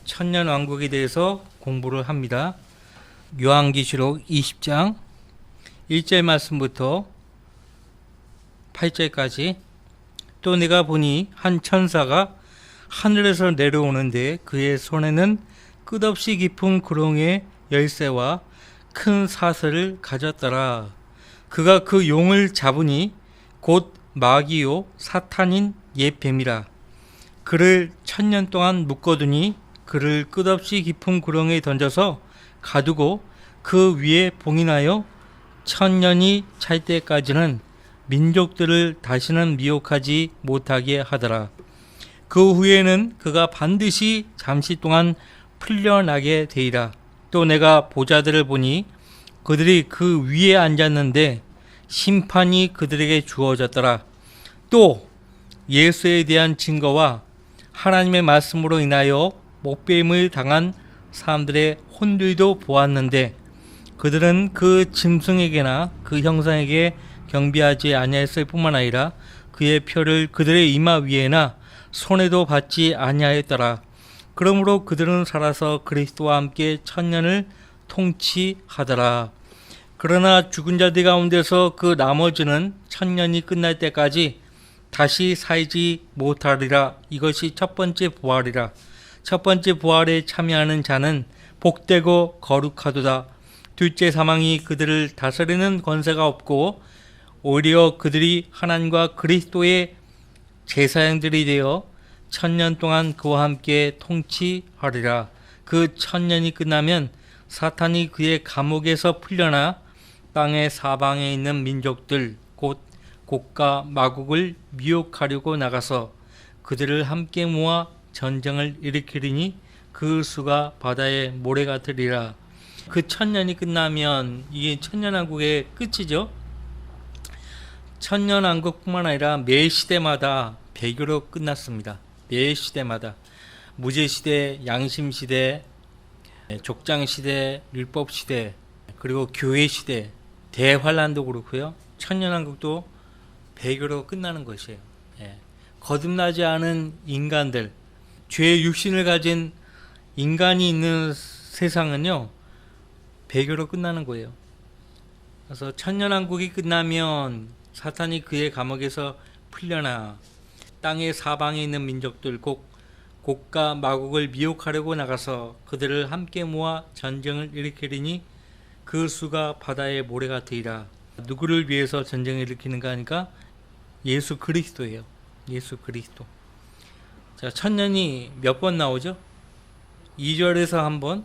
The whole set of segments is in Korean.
천년왕국에 대해서 공부를 합니다. 요한계시록 20장 1절 말씀부터 8절까지. 또 내가 보니 한 천사가 하늘에서 내려오는데 그의 손에는 끝없이 깊은 구렁의 열쇠와 큰 사슬을 가졌더라. 그가 그 용을 잡으니 곧 마귀요 사탄인 옛 뱀이라. 그를 1000년 동안 묶어두니 그를 끝없이 깊은 구렁에 던져서 가두고 그 위에 봉인하여 1000년이 찰 때까지는 민족들을 다시는 미혹하지 못하게 하더라. 그 후에는 그가 반드시 잠시 동안 풀려나게 되리라. 또 내가 보좌들을 보니 그들이 그 위에 앉았는데 심판이 그들에게 주어졌더라. 또 예수에 대한 증거와 하나님의 말씀으로 인하여 목배임을 당한 사람들의 혼들도 보았는데 그들은 그 짐승에게나 그 형상에게 경배하지 아니하였을 뿐만 아니라 그의 표를 그들의 이마 위에나 손에도 받지 아니하였더라. 그러므로 그들은 살아서 그리스도와 함께 1000년을 통치하더라. 그러나 죽은 자들 가운데서 그 나머지는 1000년이 끝날 때까지 다시 살지 못하리라. 이것이 첫 번째 부활이라. 첫 번째 부활에 참여하는 자는 복되고 거룩하도다. 둘째 사망이 그들을 다스리는 권세가 없고 오히려 그들이 하나님과 그리스도의 제사장들이 되어 1000년 동안 그와 함께 통치하리라. 그 1000년이 끝나면 사탄이 그의 감옥에서 풀려나 땅의 사방에 있는 민족들 곧 곡과 마국을 미혹하려고 나가서 그들을 함께 모아 전쟁을 일으키리니 그 수가 바다의 모래 같으리라. 그 1000년이 끝나면 이게 천년왕국의 끝이죠. 천년왕국뿐만 아니라 매 시대마다 배교로 끝났습니다. 매 시대마다 무제시대, 양심시대, 족장시대, 율법시대, 그리고 교회시대, 대환란도 그렇고요. 천년왕국도 배교로 끝나는 것이에요. 거듭나지 않은 인간들, 죄의 육신을 가진 인간이 있는 세상은요, 배교로 끝나는 거예요. 그래서 천년왕국이 끝나면 사탄이 그의 감옥에서 풀려나 땅의 사방에 있는 민족들 곡과 마국을 미혹하려고 나가서 그들을 함께 모아 전쟁을 일으키리니 그 수가 바다의 모래 같으리라. 누구를 위해서 전쟁을 일으키는가 하니까 예수 그리스도예요. 예수 그리스도. 자, 1000년이 몇 번 나오죠? 2절에서 한 번,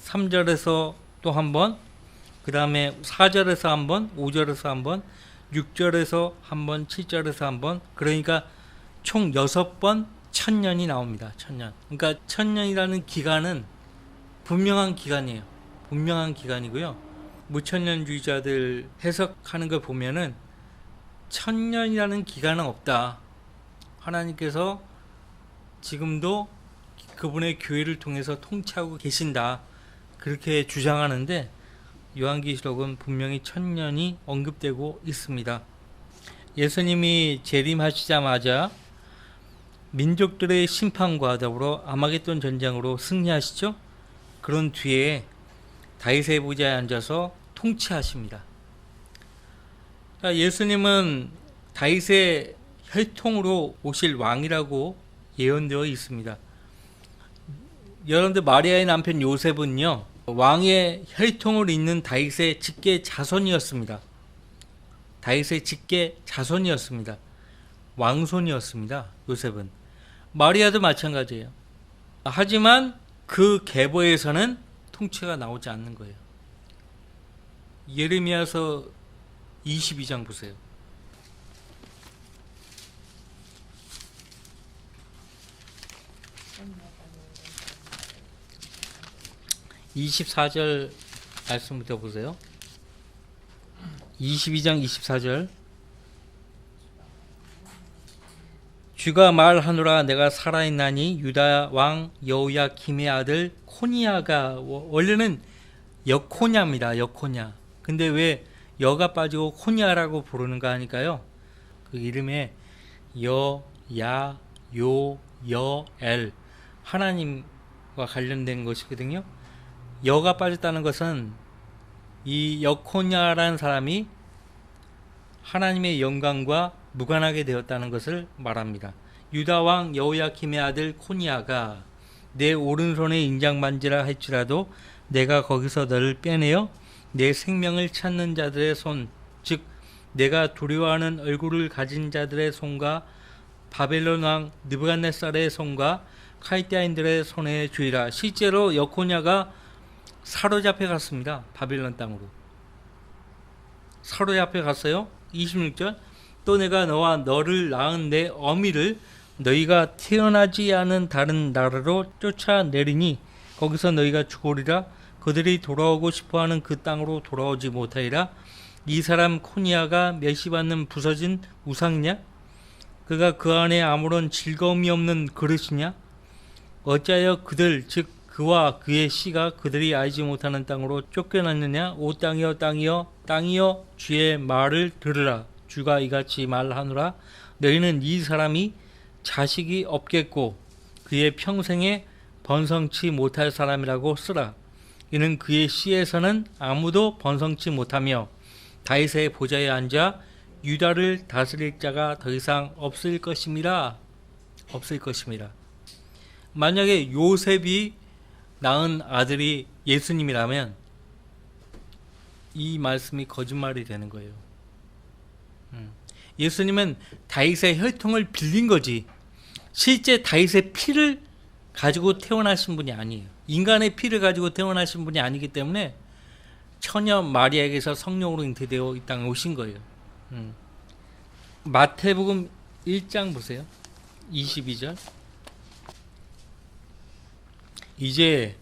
3절에서 또 한 번, 그 다음에 4절에서 한 번, 5절에서 한 번, 6절에서 한 번, 7절에서 한 번. 그러니까 총 6번 1000년이 나옵니다. 1000년. 그러니까 1000년이라는 기간은 분명한 기간이에요. 분명한 기간이고요. 무천년주의자들 해석하는 걸 보면은 1000년이라는 기간은 없다. 하나님께서 지금도 그분의 교회를 통해서 통치하고 계신다. 그렇게 주장하는데 요한계시록은 분명히 1000년이 언급되고 있습니다. 예수님이 재림하시자마자 민족들의 심판과 더불어 아마겟돈 전쟁으로 승리하시죠. 그런 뒤에 다윗의 보좌에 앉아서 통치하십니다. 예수님은 다윗의 혈통으로 오실 왕이라고 예언되어 있습니다. 여러분들 마리아의 남편 요셉은요, 왕의 혈통을 잇는 다윗의 직계 자손이었습니다. 다윗의 직계 자손이었습니다. 왕손이었습니다. 요셉은. 마리아도 마찬가지예요. 하지만 그 계보에서는 통치가 나오지 않는 거예요. 예레미야서 22장 보세요. 24절 말씀부터 보세요. 22장 24절. 주가 말하노라 내가 살아있나니 유다 왕 여호야김의 아들 코니야가, 원래는 여코냐입니다. 여코냐. 근데 왜 여가 빠지고 코니야라고 부르는가 하니까요, 그 이름에 여, 야, 요, 여, 엘, 하나님 관련된 것이거든요. 여가 빠졌다는 것은 이 여코냐라는 사람이 하나님의 영광과 무관하게 되었다는 것을 말합니다. 유다 왕 여호야킴의 아들 코니아가 내 오른손에 인장만지라 할지라도 내가 거기서 너를 빼내어 내 생명을 찾는 자들의 손, 즉 내가 두려워하는 얼굴을 가진 자들의 손과 바벨론 왕 느부갓네살의 손과 칼디아인들의 손에 주이라. 실제로 여코냐가 사로잡혀 갔습니다. 바벨론 땅으로 사로잡혀 갔어요. 26절 또 내가 너와 너를 낳은 내 어미를 너희가 태어나지 않은 다른 나라로 쫓아내리니 거기서 너희가 죽으리라. 그들이 돌아오고 싶어하는 그 땅으로 돌아오지 못하리라. 이 사람 코니아가 멸시받는 부서진 우상이냐? 그가 그 안에 아무런 즐거움이 없는 그릇이냐? 어찌하여 그들 즉 그와 그의 씨가 그들이 알지 못하는 땅으로 쫓겨났느냐? 오 땅이여 땅이여 땅이여 주의 말을 들으라. 주가 이같이 말하노라. 너희는 이 사람이 자식이 없겠고 그의 평생에 번성치 못할 사람이라고 쓰라. 이는 그의 씨에서는 아무도 번성치 못하며 다윗의 보좌에 앉아 유다를 다스릴 자가 더 이상 없을 것임이라. 없을 것임이라. 만약에 요셉이 낳은 아들이 예수님이라면 이 말씀이 거짓말이 되는 거예요. 예수님은 다윗의 혈통을 빌린 거지 실제 다윗의 피를 가지고 태어나신 분이 아니에요. 인간의 피를 가지고 태어나신 분이 아니기 때문에 처녀 마리아에게서 성령으로 잉태되어 이 땅에 오신 거예요. 마태복음 1장 보세요. 22절 이제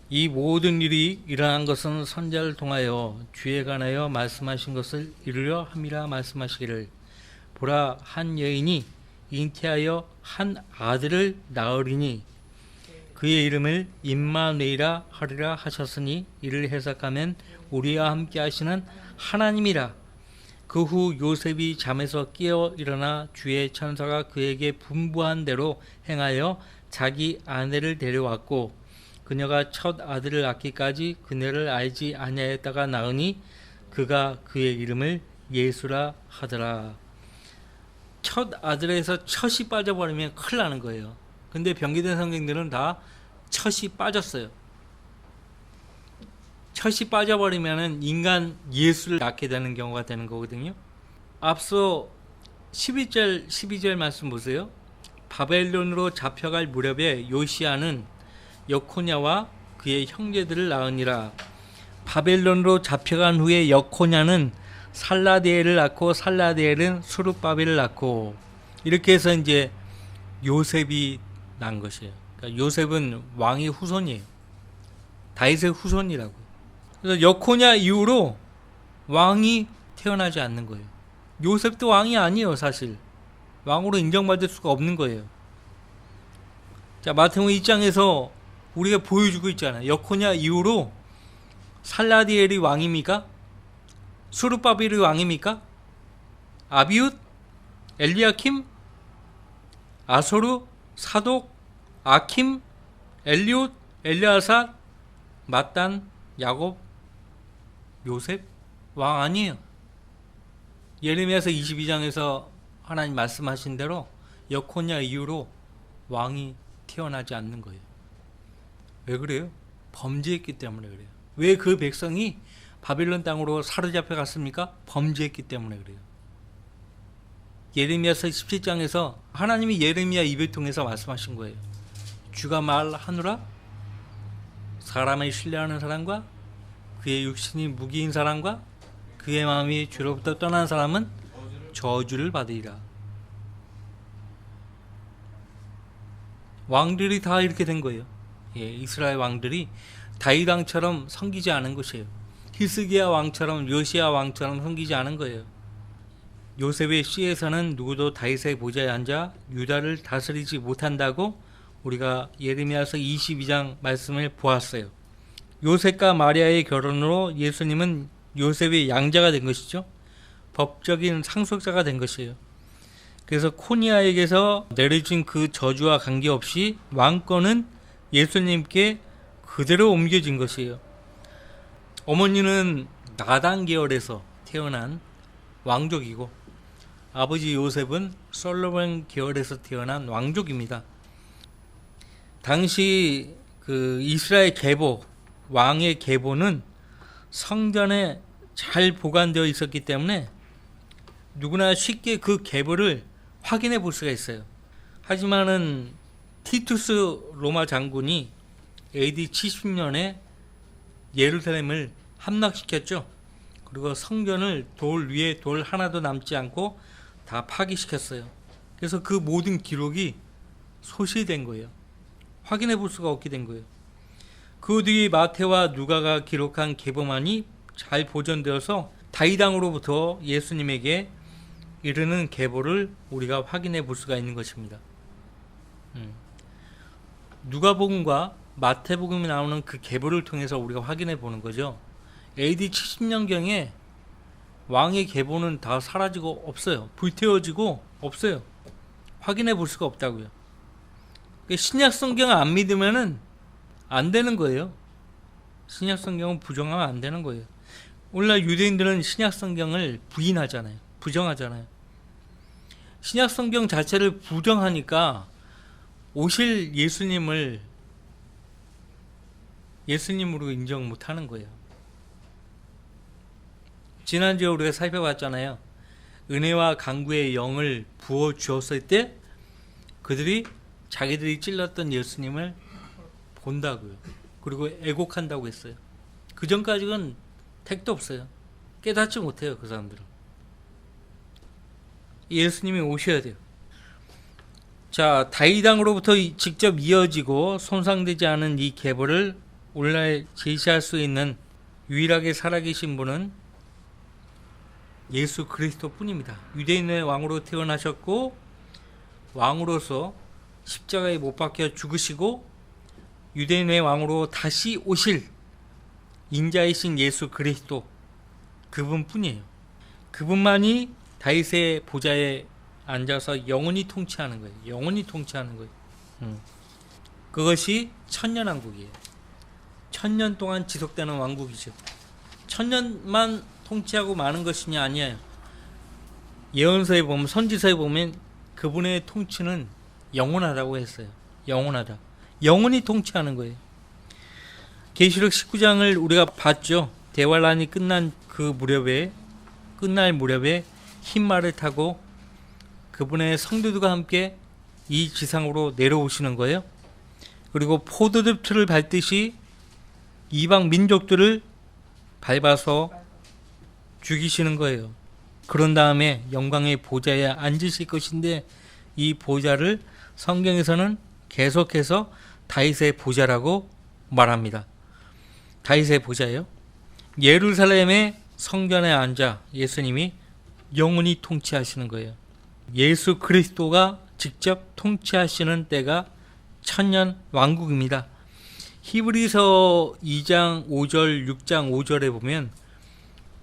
이 모든 일이 일어난 것은 선지자를 통하여 주에 관하여 말씀하신 것을 이루려 함이라. 말씀하시기를 보라 한 여인이 잉태하여 한 아들을 낳으리니 그의 이름을 임마누엘이라 하리라 하셨으니 이를 해석하면 우리와 함께 하시는 하나님이라. 그 후 요셉이 잠에서 깨어 일어나 주의 천사가 그에게 분부한 대로 행하여 자기 아내를 데려왔고 그녀가 첫 아들을 낳기까지 그녀를 알지 아니하였다가 낳으니 그가 그의 이름을 예수라 하더라. 첫 아들에서 첫 빠져버리면 큰일 나는 거예요. 근데 병기된 성경들은 다 첫 빠졌어요. 첫 빠져버리면 인간 예수를 낳게 되는 경우가 되는 거거든요. 앞서 11절 12절 말씀 보세요. 바벨론으로 잡혀갈 무렵에 요시아는 여코냐와 그의 형제들을 낳으니라. 바벨론으로 잡혀간 후에 여코냐는 살라디엘을 낳고 살라디엘은 수룹바벨을 낳고 이렇게 해서 이제 요셉이 난 것이에요. 그러니까 요셉은 왕의 후손이에요. 다윗의 후손이라고. 그래서 여코냐 이후로 왕이 태어나지 않는 거예요. 요셉도 왕이 아니에요. 사실 왕으로 인정받을 수가 없는 거예요. 자, 마태복음 2장에서 우리가 보여주고 있잖아요. 여코냐 이후로 살라디엘이 왕입니까? 수룹바벨이 왕입니까? 아비웃, 엘리야킴, 아소르, 사독, 아킴, 엘리웃, 엘리아사, 맏단, 야곱, 요셉 왕 아니에요. 예레미야서 22장에서 하나님 말씀하신 대로 여코냐 이후로 왕이 태어나지 않는 거예요. 왜 그래요? 범죄했기 때문에 그래요. 왜 그 백성이 바벨론 땅으로 사로잡혀 갔습니까? 범죄했기 때문에 그래요. 예레미야서 17장에서 하나님이 예레미야 입을 통해서 말씀하신 거예요. 주가 말하노라 사람을 신뢰하는 사람과 그의 육신이 무기인 사람과 그의 마음이 주로부터 떠난 사람은 저주를 받으리라. 왕들이 다 이렇게 된 거예요. 이스라엘 왕들이 다윗 왕처럼 섬기지 않은 것이에요. 히스기야 왕처럼 요시야 왕처럼 섬기지 않은 거예요. 요셉의 씨에서는 누구도 다윗의 보좌에 앉아 유다를 다스리지 못한다고 우리가 예레미야서 22장 말씀을 보았어요. 요셉과 마리아의 결혼으로 예수님은 요셉의 양자가 된 것이죠. 법적인 상속자가 된 것이에요. 그래서 코니아에게서 내려진 그 저주와 관계없이 왕권은 예수님께 그대로 옮겨진 것이에요. 어머니는 나단 계열에서 태어난 왕족이고 아버지 요셉은 솔로몬 계열에서 태어난 왕족입니다. 당시 그 이스라엘 계보, 왕의 계보는 성전에 잘 보관되어 있었기 때문에 누구나 쉽게 그 계보를 확인해 볼 수가 있어요. 하지만은 티투스 로마 장군이 AD 70년에 예루살렘을 함락시켰죠. 그리고 성전을 돌 위에 돌 하나도 남지 않고 다 파기시켰어요. 그래서 그 모든 기록이 소실된 거예요. 확인해 볼 수가 없게 된 거예요. 그 뒤 마태와 누가가 기록한 계보만이 잘 보존되어서 다윗왕으로부터 예수님에게 이르는 계보를 우리가 확인해 볼 수가 있는 것입니다. 누가복음과 마태복음이 나오는 그 계보를 통해서 우리가 확인해 보는 거죠. AD 70년경에 왕의 계보는 다 사라지고 없어요. 불태워지고 없어요. 확인해 볼 수가 없다고요. 신약 성경을 안 믿으면은 안 되는 거예요. 신약 성경은 부정하면 안 되는 거예요. 오늘날 유대인들은 신약 성경을 부인하잖아요. 부정하잖아요. 신약 성경 자체를 부정하니까 오실 예수님을 예수님으로 인정 못하는 거예요. 지난주에 우리가 살펴봤잖아요. 은혜와 강구의 영을 부어주었을 때 그들이 자기들이 찔렀던 예수님을 본다고요. 그리고 애곡한다고 했어요. 그 전까지는 택도 없어요. 깨닫지 못해요. 그 사람들은. 예수님이 오셔야 돼요. 자, 다윗왕으로부터 직접 이어지고 손상되지 않은 이 계보를 오늘날 제시할 수 있는 유일하게 살아계신 분은 예수 그리스도 뿐입니다. 유대인의 왕으로 태어나셨고 왕으로서 십자가에 못 박혀 죽으시고 유대인의 왕으로 다시 오실 인자이신 예수 그리스도 그분뿐이에요. 그분만이 다윗의 보좌에 앉아서 영원히 통치하는 거예요. 영원히 통치하는 거예요. 그것이 천년왕국이에요. 천년 동안 지속되는 왕국이죠. 천년만 통치하고 마는 것이냐? 아니에요. 예언서에 보면, 선지서에 보면 그분의 통치는 영원하다고 했어요. 영원하다. 영원히 통치하는 거예요. 계시록 19장을 우리가 봤죠. 대환란이 끝날 무렵에 흰 말을 타고 그분의 성도들과 함께 이 지상으로 내려오시는 거예요. 그리고 포도즙 틀을 밟듯이 이방 민족들을 밟아서 죽이시는 거예요. 그런 다음에 영광의 보좌에 앉으실 것인데 이 보좌를 성경에서는 계속해서 다윗의 보좌라고 말합니다. 다윗의 보좌예요. 예루살렘의 성전에 앉아 예수님이 영원히 통치하시는 거예요. 예수 그리스도가 직접 통치하시는 때가 천년 왕국입니다. 히브리서 2장 5절, 6장 5절에 보면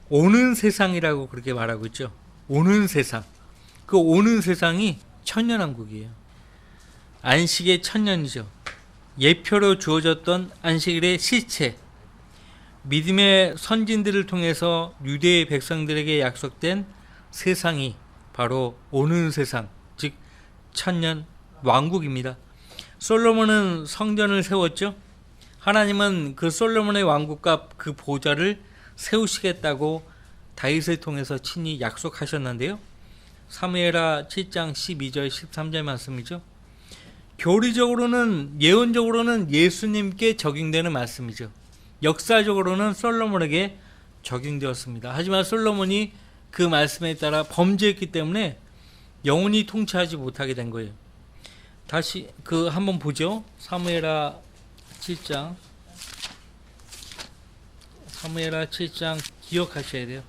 오는 세상이라고 그렇게 말하고 있죠. 오는 세상. 그 오는 세상이 천년 왕국이에요. 안식의 천년이죠. 예표로 주어졌던 안식일의 실체. 믿음의 선진들을 통해서 유대의 백성들에게 약속된 세상이 바로 오는 세상, 즉 천년 왕국입니다. 솔로몬은 성전을 세웠죠. 하나님은 그 솔로몬의 왕국과 그 보좌를 세우시겠다고 다윗을 통해서 친히 약속하셨는데요. 사무엘하 7장 12절 13절 말씀이죠. 교리적으로는 예언적으로는 예수님께 적용되는 말씀이죠. 역사적으로는 솔로몬에게 적용되었습니다. 하지만 솔로몬이 그 말씀에 따라 범죄했기 때문에 영원히 통치하지 못하게 된 거예요. 다시 한번 보죠. 사무엘하 7장 기억하셔야 돼요.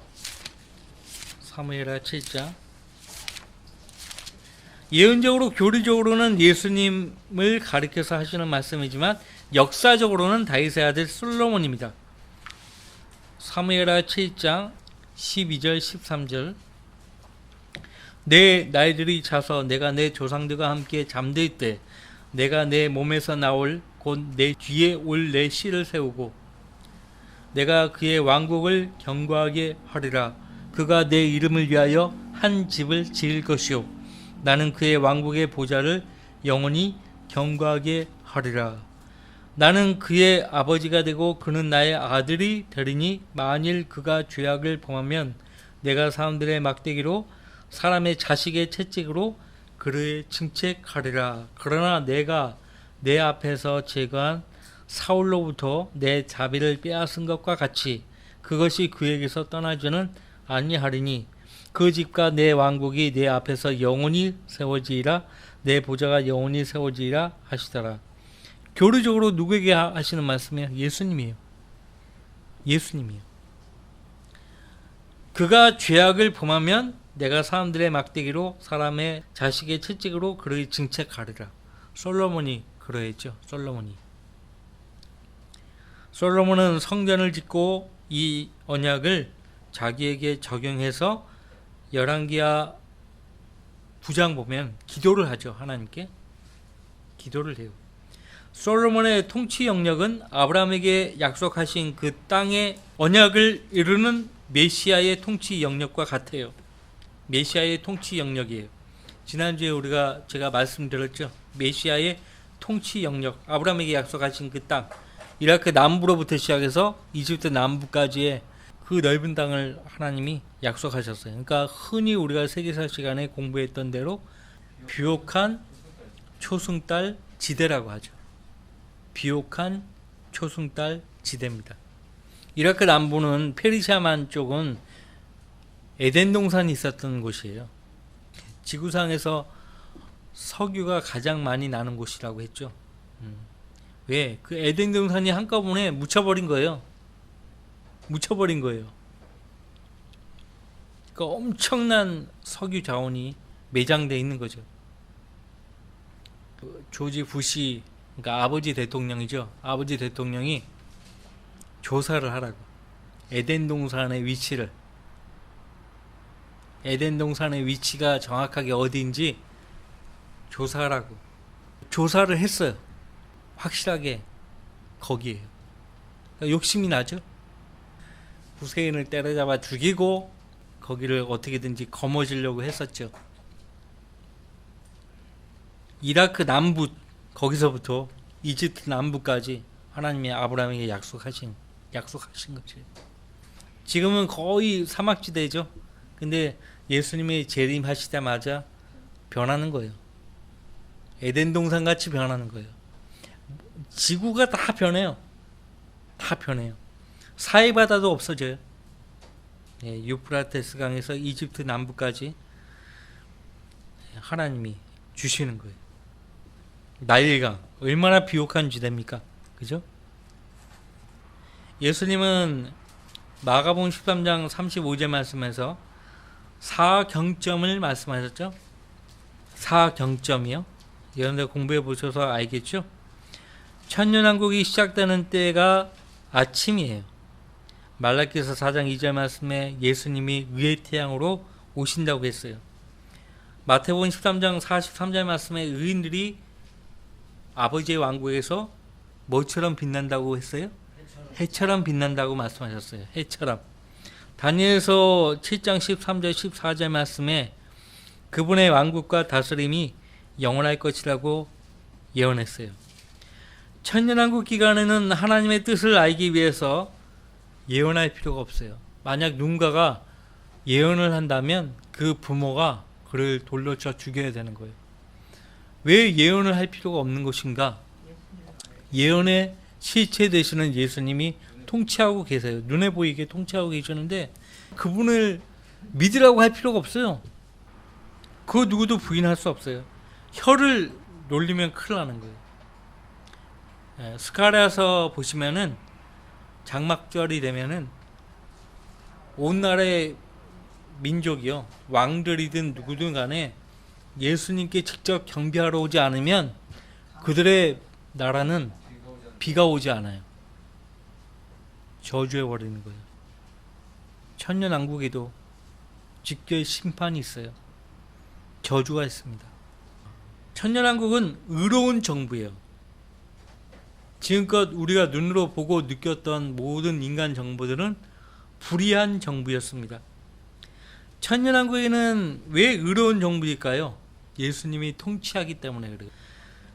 사무엘하 7장. 예언적으로 교리적으로는 예수님을 가리켜서 하시는 말씀이지만 역사적으로는 다윗의 아들 솔로몬입니다. 사무엘하 7장 12절 13절. 내 날들이 차서 내가 내 조상들과 함께 잠들 때 내가 내 몸에서 나올 곧 내 뒤에 올 내 씨를 세우고 내가 그의 왕국을 견고하게 하리라. 그가 내 이름을 위하여 한 집을 지을 것이요 나는 그의 왕국의 보좌를 영원히 견고하게 하리라. 나는 그의 아버지가 되고 그는 나의 아들이 되리니 만일 그가 죄악을 범하면 내가 사람들의 막대기로 사람의 자식의 채찍으로 그를 징책하리라. 그러나 내가 내 앞에서 제거한 사울로부터 내 자비를 빼앗은 것과 같이 그것이 그에게서 떠나지는 아니하리니 그 집과 내 왕국이 내 앞에서 영원히 세워지리라. 내 보좌가 영원히 세워지리라 하시더라. 교류적으로 누구에게 하시는 말씀이에요? 예수님이에요. 예수님이에요. 그가 죄악을 범하면 내가 사람들의 막대기로 사람의 자식의 채찍으로 그를 징책하리라. 솔로몬이 그러했죠. 솔로몬은 성전을 짓고 이 언약을 자기에게 적용해서 열왕기하 9장 보면 기도를 하죠. 하나님께 기도를 해요. 솔로몬의 통치 영역은 아브라함에게 약속하신 그 땅의 언약을 이루는 메시아의 통치 영역과 같아요. 메시아의 통치 영역이에요. 지난주에 제가 말씀드렸죠. 메시아의 통치 영역, 아브라함에게 약속하신 그 땅, 이라크 남부로부터 시작해서 이집트 남부까지의 그 넓은 땅을 하나님이 약속하셨어요. 그러니까 흔히 우리가 세계사 시간에 공부했던 대로 비옥한 초승달 지대라고 하죠. 비옥한 초승달 지대입니다. 이라크 남부는 페르시아만 쪽은 에덴 동산이 있었던 곳이에요. 지구상에서 석유가 가장 많이 나는 곳이라고 했죠. 왜? 그 에덴 동산이 한꺼번에 묻혀버린 거예요. 그러니까 엄청난 석유 자원이 매장되어 있는 거죠. 조지 부시, 그러니까 아버지 대통령이죠. 아버지 대통령이 조사를 하라고. 에덴 동산의 위치가 정확하게 어디인지 조사하라고. 조사를 했어요. 확실하게 거기에요. 그러니까 욕심이 나죠. 후세인을 때려잡아 죽이고 거기를 어떻게든지 거머쥐려고 했었죠. 이라크 남부, 거기서부터 이집트 남부까지 하나님이 아브라함에게 약속하신 거죠. 지금은 거의 사막지대죠. 근데 예수님이 재림하시자마자 변하는 거예요. 에덴 동산 같이 변하는 거예요. 지구가 다 변해요. 사해바다도 없어져요. 유프라테스 강에서 이집트 남부까지 하나님이 주시는 거예요. 나일강, 얼마나 비옥한 지대입니까? 그죠? 예수님은 마가복음 13장 35절 말씀에서 사경점을 말씀하셨죠? 사경점이요? 여러분들 공부해 보셔서 알겠죠? 천년왕국이 시작되는 때가 아침이에요. 말라기서 4장 2절 말씀에 예수님이 의의 태양으로 오신다고 했어요. 마태복음 13장 43절 말씀에 의인들이 아버지의 왕국에서 뭐처럼 빛난다고 했어요? 해처럼 빛난다고 말씀하셨어요. 해처럼. 다니엘서 7장 13절 14절 말씀에 그분의 왕국과 다스림이 영원할 것이라고 예언했어요. 천년왕국 기간에는 하나님의 뜻을 알기 위해서 예언할 필요가 없어요. 만약 누군가가 예언을 한다면 그 부모가 그를 돌로 쳐 죽여야 되는 거예요. 왜 예언을 할 필요가 없는 것인가? 예언의 실체 되시는 예수님이 통치하고 계세요. 눈에 보이게 통치하고 계시는데 그분을 믿으라고 할 필요가 없어요. 그 누구도 부인할 수 없어요. 혀를 놀리면 큰일 나는 거예요. 스가랴서 보시면은 장막절이 되면은 온 나라의 민족이요, 왕들이든 누구든 간에 예수님께 직접 경배하러 오지 않으면 그들의 나라는 비가 오지 않아요. 저주해 버리는 거예요. 천년왕국에도 직결 심판이 있어요. 저주가 있습니다. 천년왕국은 의로운 정부예요. 지금껏 우리가 눈으로 보고 느꼈던 모든 인간 정부들은 불의한 정부였습니다. 천년왕국에는 왜 의로운 정부일까요? 예수님이 통치하기 때문에 그래요.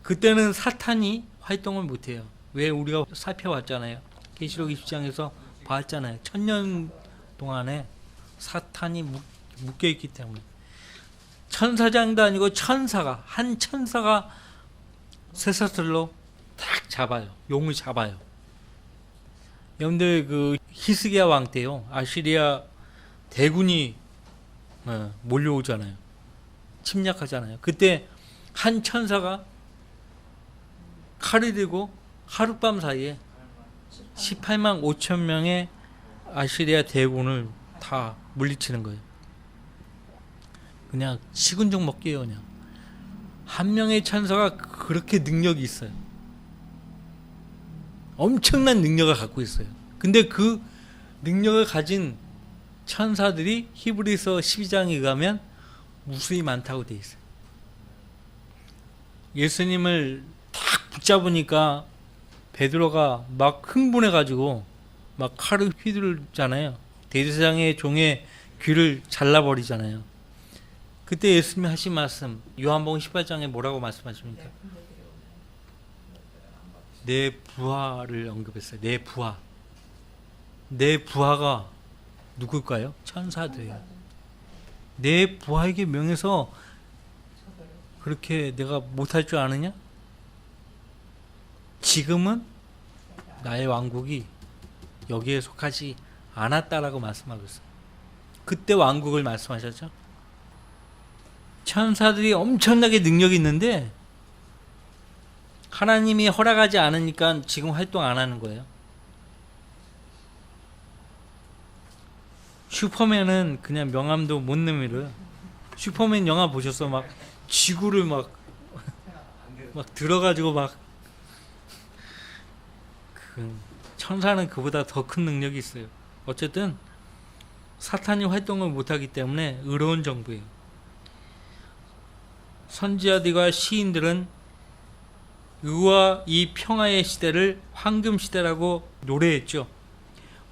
그때는 사탄이 활동을 못해요. 왜? 우리가 살펴봤잖아요. 계시록 20장에서 봤잖아요. 1000년 동안에 사탄이 묶여있기 때문에. 천사장도 아니고 한 천사가 쇠사슬로 딱 잡아요. 용을 잡아요. 여러분들 그 히스기야 왕 때요. 아시리아 대군이 몰려오잖아요. 침략하잖아요. 그때 한 천사가 칼을 들고 하룻밤 사이에 18만 5천 명의 아시리아 대군을 다 물리치는 거예요. 그냥 식은 죽 먹게요. 그냥 한 명의 천사가 그렇게 능력이 있어요. 엄청난 능력을 갖고 있어요. 근데 그 능력을 가진 천사들이 히브리서 12장에 의하면 무수히 많다고 돼 있어요. 예수님을 딱 붙잡으니까 베드로가 막 흥분해 가지고 막 칼을 휘두르잖아요. 대제사장의 종의 귀를 잘라버리잖아요. 그때 예수님이 하신 말씀 요한복음 18장에 뭐라고 말씀하십니까? 내 부하를 언급했어요. 내 부하. 내 부하가 누굴까요? 천사들이에요. 내 부하에게 명해서 그렇게 내가 못할 줄 아느냐? 지금은 나의 왕국이 여기에 속하지 않았다라고 말씀하고 있어요. 그때 왕국을 말씀하셨죠. 천사들이 엄청나게 능력이 있는데 하나님이 허락하지 않으니까 지금 활동 안 하는 거예요. 슈퍼맨은 그냥 명함도 못 내밀어요. 슈퍼맨 영화 보셨어? 막 지구를 막 들어가지고 천사는 그보다 더 큰 능력이 있어요. 어쨌든 사탄이 활동을 못하기 때문에 의로운 정부예요. 선지자들과 시인들은 의와 이 평화의 시대를 황금 시대라고 노래했죠.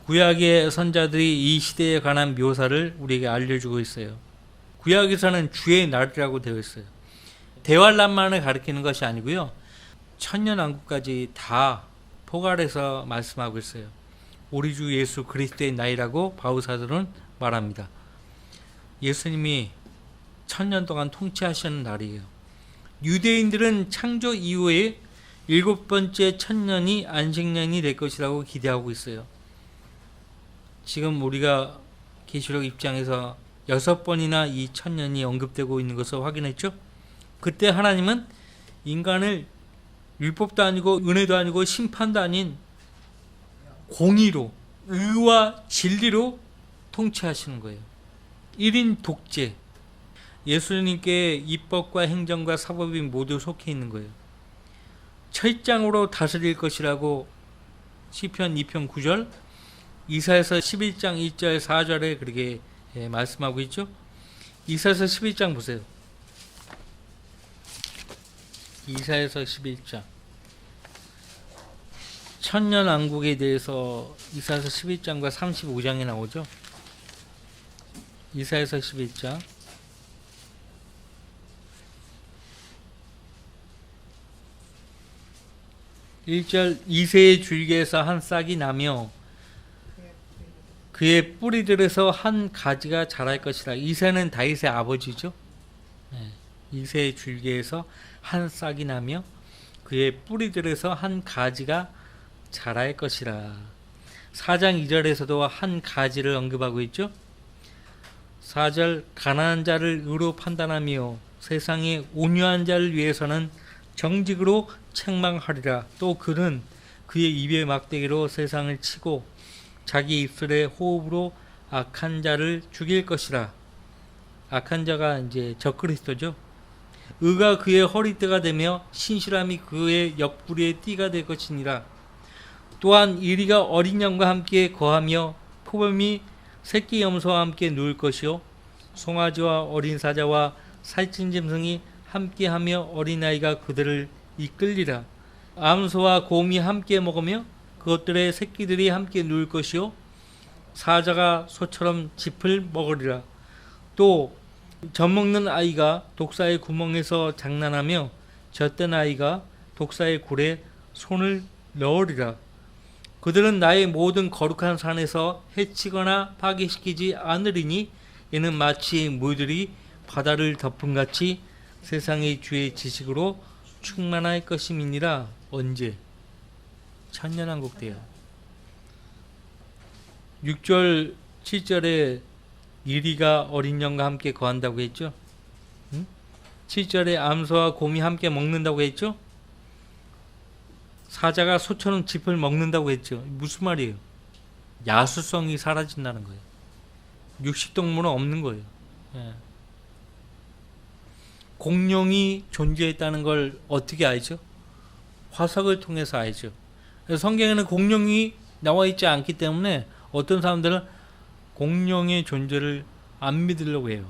구약의 선자들이 이 시대에 관한 묘사를 우리에게 알려주고 있어요. 구약에서는 주의 날이라고 되어 있어요. 대환란만을 가리키는 것이 아니고요. 천년왕국까지 다 포괄해서 말씀하고 있어요. 우리 주 예수 그리스도의 나이라고 바울사도는 말합니다. 예수님이 1000년 동안 통치하시는 날이에요. 유대인들은 창조 이후에 7번째 천년이 안식년이 될 것이라고 기대하고 있어요. 지금 우리가 계시록 입장에서 6번이나 이 천년이 언급되고 있는 것을 확인했죠. 그때 하나님은 인간을 율법도 아니고 은혜도 아니고 심판도 아닌 공의로 의와 진리로 통치하시는 거예요. 1인 독재. 예수님께 입법과 행정과 사법이 모두 속해 있는 거예요. 철장으로 다스릴 것이라고 시편 2편 9절, 이사야서 11장 1절 4절에 그렇게 말씀하고 있죠. 이사야서 11장 보세요. 이사야서 11장. 천년왕국에 대해서 이사야서 11장과 35장에 나오죠. 이사야서 11장 1절, 이새의 줄기에서 한 싹이 나며 그의 뿌리들에서 한 가지가 자랄 것이라. 이새는 다윗의 아버지죠. 이새의 줄기에서 한 싹이 나며 그의 뿌리들에서 한 가지가 자랄 것이라. 4장 2절에서도 한 가지를 언급하고 있죠. 4절, 가난한 자를 의로 판단하며 세상의 온유한 자를 위해서는 정직으로 책망하리라. 또 그는 그의 입의 막대기로 세상을 치고 자기 입술의 호흡으로 악한 자를 죽일 것이라. 악한 자가 이제 적그리스도죠. 의가 그의 허리띠가 되며 신실함이 그의 옆구리의 띠가 될 것이니라. 또한 이리가 어린 양과 함께 거하며 표범이 새끼 염소와 함께 누울 것이요 송아지와 어린 사자와 살찐 짐승이 함께하며 어린아이가 그들을 이끌리라. 암소와 곰이 함께 먹으며 그것들의 새끼들이 함께 누울 것이요 사자가 소처럼 짚을 먹으리라. 또 젖먹는 아이가 독사의 구멍에서 장난하며 젖된 아이가 독사의 굴에 손을 넣으리라. 그들은 나의 모든 거룩한 산에서 해치거나 파괴시키지 않으리니 이는 마치 물들이 바다를 덮음같이 세상의 주의 지식으로 충만할 것임이니라. 언제? 천년왕국 때요. 6절 7절에 이리가 어린 양과 함께 거한다고 했죠. 7절에 암소와 곰이 함께 먹는다고 했죠. 사자가 소처럼 짚을 먹는다고 했죠. 무슨 말이에요? 야수성이 사라진다는 거예요. 육식동물은 없는 거예요. 예. 공룡이 존재했다는 걸 어떻게 알죠? 화석을 통해서 알죠. 그래서 성경에는 공룡이 나와 있지 않기 때문에 어떤 사람들은 공룡의 존재를 안 믿으려고 해요.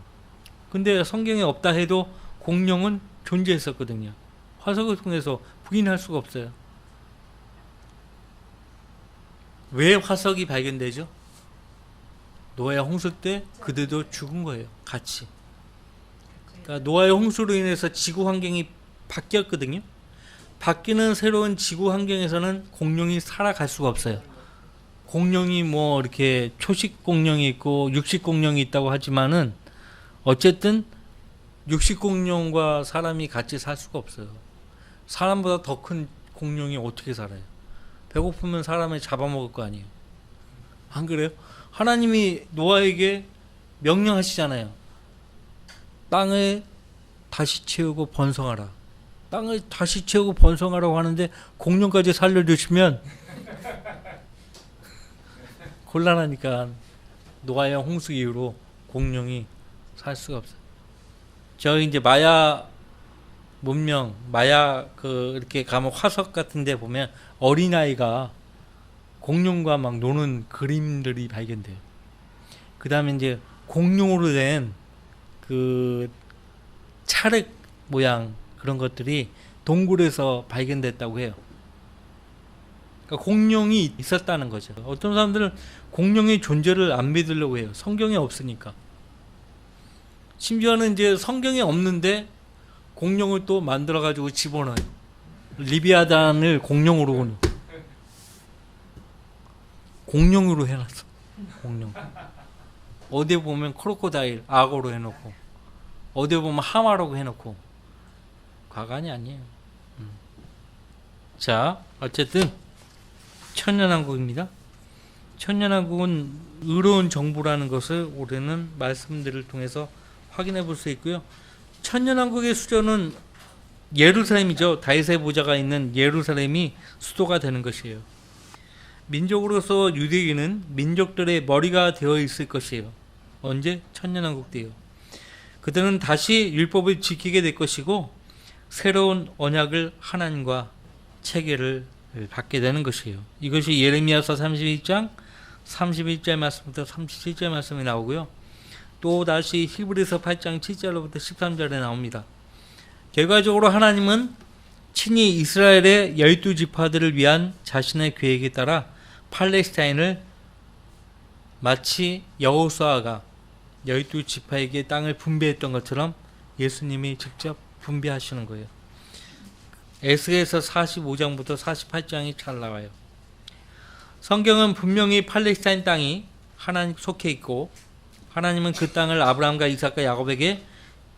근데 성경에 없다 해도 공룡은 존재했었거든요. 화석을 통해서 부인할 수가 없어요. 왜 화석이 발견되죠? 노아의 홍수 때 그들도 죽은 거예요. 같이. 그러니까 노아의 홍수로 인해서 지구 환경이 바뀌었거든요. 바뀌는 새로운 지구 환경에서는 공룡이 살아갈 수가 없어요. 공룡이 뭐 이렇게 초식 공룡이 있고 육식 공룡이 있다고 하지만은 어쨌든 육식 공룡과 사람이 같이 살 수가 없어요. 사람보다 더 큰 공룡이 어떻게 살아요? 배고프면 사람을 잡아먹을 거 아니에요. 안 그래요? 하나님이 노아에게 명령하시잖아요. 땅을 다시 채우고 번성하라. 땅을 다시 채우고 번성하라고 하는데 공룡까지 살려주시면 곤란하니까 노아의 홍수 이후로 공룡이 살 수가 없어요. 저 이제 마야 문명, 마야 이렇게 가면 화석 같은데 보면 어린아이가 공룡과 막 노는 그림들이 발견돼요. 그 다음에 이제 공룡으로 된 찰흙 모양 그런 것들이 동굴에서 발견됐다고 해요. 그러니까 공룡이 있었다는 거죠. 어떤 사람들은 공룡의 존재를 안 믿으려고 해요. 성경에 없으니까. 심지어는 이제 성경에 없는데 공룡을 또 만들어가지고 집어넣어요. 리비아단을 공룡으로 해놨어. 공룡. 어디 보면 크로코다일, 악어로 해놓고, 어디 보면 하마라고 해놓고, 과간이 아니에요. 자, 어쨌든 천년왕국입니다. 천년왕국은 의로운 정부라는 것을 올해는 말씀들을 통해서 확인해 볼 수 있고요. 천년왕국의 수조는 예루살렘이죠. 다윗의 보좌가 있는 예루살렘이 수도가 되는 것이에요. 민족으로서 유대인은 민족들의 머리가 되어 있을 것이에요. 언제? 천년왕국 때요. 그들은 다시 율법을 지키게 될 것이고 새로운 언약을 하나님과 체계를 받게 되는 것이에요. 이것이 예레미야서 31장 31절 말씀부터 37절 말씀이 나오고요. 또 다시 히브리서 8장 7절로부터 13절에 나옵니다. 결과적으로 하나님은 친히 이스라엘의 12지파들을 위한 자신의 계획에 따라 팔레스타인을 마치 여호수아가 12지파에게 땅을 분배했던 것처럼 예수님이 직접 분배하시는 거예요. 에스겔서 45장부터 48장이 잘 나와요. 성경은 분명히 팔레스타인 땅이 하나님 속해 있고 하나님은 그 땅을 아브라함과 이삭과 야곱에게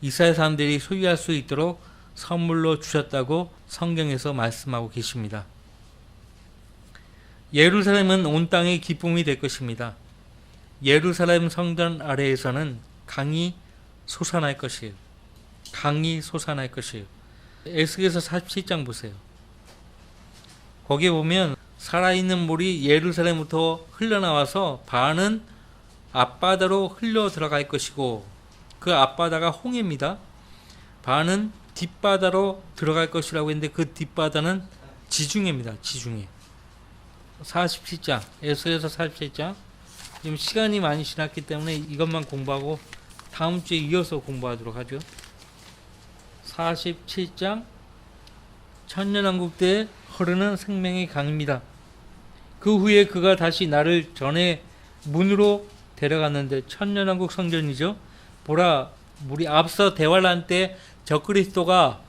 이스라엘 사람들이 소유할 수 있도록 선물로 주셨다고 성경에서 말씀하고 계십니다. 예루살렘은 온 땅의 기쁨이 될 것입니다. 예루살렘 성전 아래에서는 강이 솟아날 것이에요. 강이 솟아날 것이에요. 에스겔서 47장 보세요. 거기에 보면 살아있는 물이 예루살렘부터 흘러나와서 반은 앞바다로 흘러 들어갈 것이고 그 앞바다가 홍해입니다. 반은 뒷바다로 들어갈 것이라고 했는데 그 뒷바다는 지중해입니다. 지중해. 47장 에스겔서 47장. 지금 시간이 많이 지났기 때문에 이것만 공부하고 다음 주에 이어서 공부하도록 하죠. 47장 천년왕국 때 흐르는 생명의 강입니다. 그 후에 그가 다시 나를 전에 문으로 데려갔는데, 천년왕국 성전이죠. 보라, 우리 앞서 대화를 한 때 적그리스도가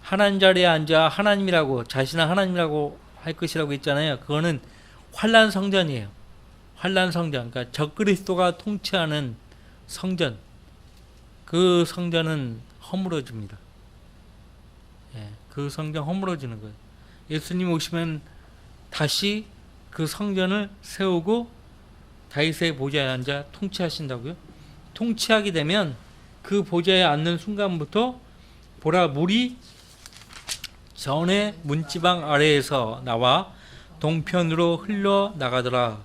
하나님 자리에 앉아 하나님이라고, 자신을 하나님이라고 할 것이라고 했잖아요. 그거는 환란 성전이에요. 환란 성전. 그러니까 적그리스도가 통치하는 성전. 그 성전은 허물어집니다. 예, 그 성전 허물어지는 거예요. 예수님 오시면 다시 그 성전을 세우고 다윗의 보좌에 앉아 통치하신다고요. 통치하게 되면 그 보좌에 앉는 순간부터 보라, 물이 전에 문지방 아래에서 나와 동편으로 흘러나가더라.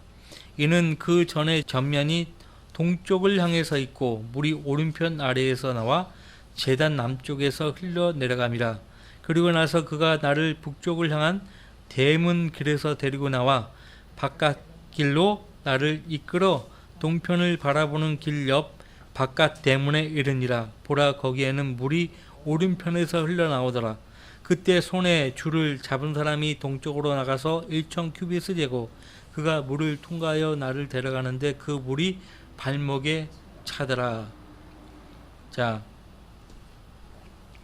이는 그 전에 전면이 동쪽을 향해서 있고 물이 오른편 아래에서 나와 제단 남쪽에서 흘러내려감이라. 그리고 나서 그가 나를 북쪽을 향한 대문 길에서 데리고 나와 바깥길로 나를 이끌어 동편을 바라보는 길 옆 바깥 대문에 이르니라. 보라, 거기에는 물이 오른편에서 흘러나오더라. 그때 손에 줄을 잡은 사람이 동쪽으로 나가서 1천 큐빗을 재고 그가 물을 통과하여 나를 데려가는데 그 물이 발목에 차더라. 자,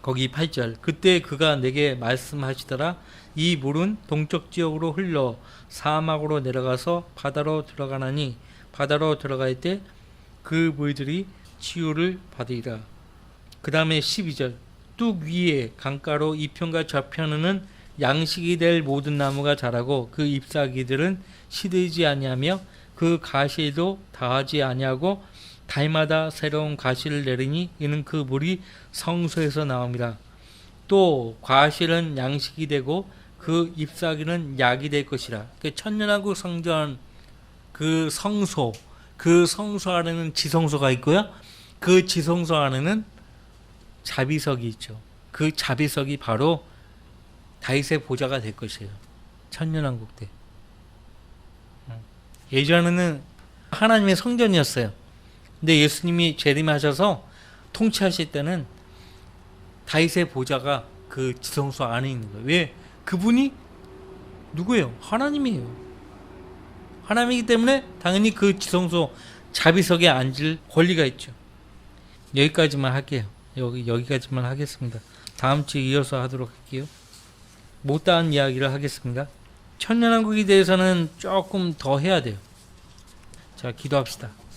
거기 8절. 그때 그가 내게 말씀하시더라. 이 물은 동쪽 지역으로 흘러 사막으로 내려가서 바다로 들어가나니 바다로 들어갈 때 그 물들이 치유를 받으리라. 그 다음에 12절. 뚝 위에 강가로 이편과 좌편에는 양식이 될 모든 나무가 자라고 그 잎사귀들은 시들지 아니하며 그 가시도 다하지 아니하고 달마다 새로운 가시를 내리니 이는 그 물이 성소에서 나옵니다. 또 과실은 양식이 되고 그 잎사귀는 약이 될 것이라. 천년왕국 성전 그 성소, 그 성소 안에는 지성소가 있고요. 그 지성소 안에는 자비석이 있죠. 그 자비석이 바로 다윗의 보좌가 될 것이에요. 천년왕국 때. 예전에는 하나님의 성전이었어요. 근데 예수님이 재림하셔서 통치하실 때는 다윗의 보좌가 그 지성소 안에 있는 거예요. 왜? 그분이 누구예요? 하나님이에요. 하나님이기 때문에 당연히 그 지성소 자비석에 앉을 권리가 있죠. 여기까지만 할게요. 여기까지만 하겠습니다. 다음 주에 이어서 하도록 할게요. 못다한 이야기를 하겠습니다. 천년왕국에 대해서는 조금 더 해야 돼요. 자, 기도합시다.